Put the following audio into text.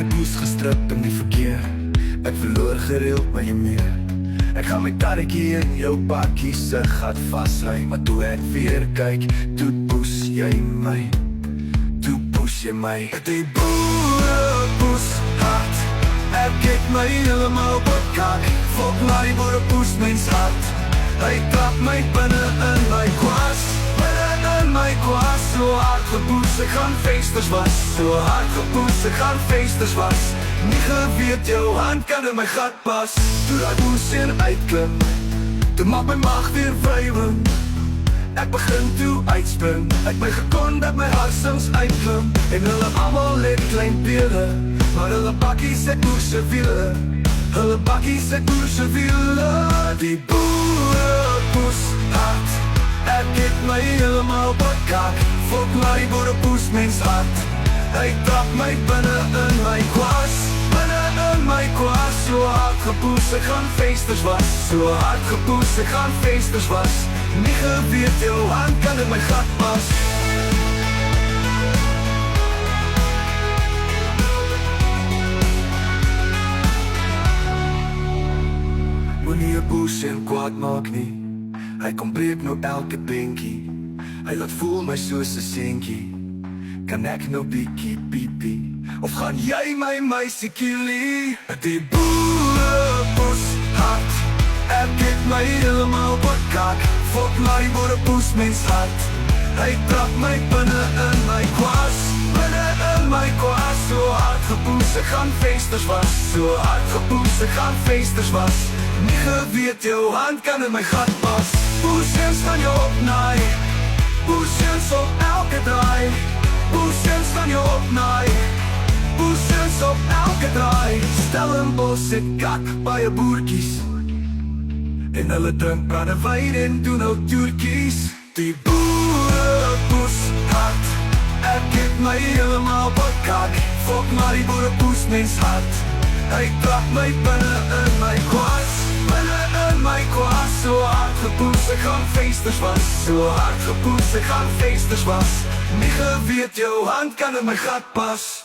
Ek moes gestrip in die verkeer. Ek verloor gereeld by jou meer. Ek gaan my karretjie in jou bakkie se gat vasry. Maar toe ek weer kyk, toe poes jy my. Toe poes jy my. Die boere poes hard. Ek het my helemaal bekak. Volk maar die boere poes mens hart. Hy trap my binne in my kwas. Binne in my kwas. So hard gepoes, ek gaan feesters was. So hard gepoes, ek gaan feesters was. Nie geweet jou hand kan in my gat pas. Toe die boesien uitklim, toe maak my mag weer wrywen. Ek begin toe uitspring, ek my gekon dat my harsings uitklim. En hulle allemaal het klein pele, maar hulle bakkies het moerse wiele. Hulle bakkies het moerse wiele. Die boere poes hard. Ek het my helemaal bekak. Volk maar die boere poes mens hart. Hy trap my binne in my kwas. Binne in my kwas. So hard gepoes, ek gaan feesters was. So hard gepoes, ek gaan feesters was. Nie geweet jou hand kan in my gat pas. Wanneer jy boes en kwaad maak nie, hy kom breek nou elke binkie. Hy laat voel my soos 'n seentjie. Kan ek nou biekie piepie? Of gaan jy my meisiekie lie? Die boere poes hard. Ek het my helemaal bekak. Volk maar die boere poes mens hart. Hy trap my binne in my kwas. Binne in my kwas. So hard gepoes, ek gaan feesters was. So hard gepoes, ek gaan feesters was. Nie geweet jou hand kan in my gat pas. Boesens gaan jou opnaai. Boesens op elke draai. Boesens gaan jou opnaai. Boesens op elke draai. Stellenbosch het kak baie boertjies. En hulle drink brandewyn en doen ou toertjies. Die boere poes hard. Ek het my helemaal bekak. Volk maar die boere poes mens hart. Hy trap my binne in my kwas. Binne in my kwas. So hard gepoes, ek gaan feesters was. So hard gepoes, ek gaan feesters was. Nie geweet jou hand kan in my gat pas.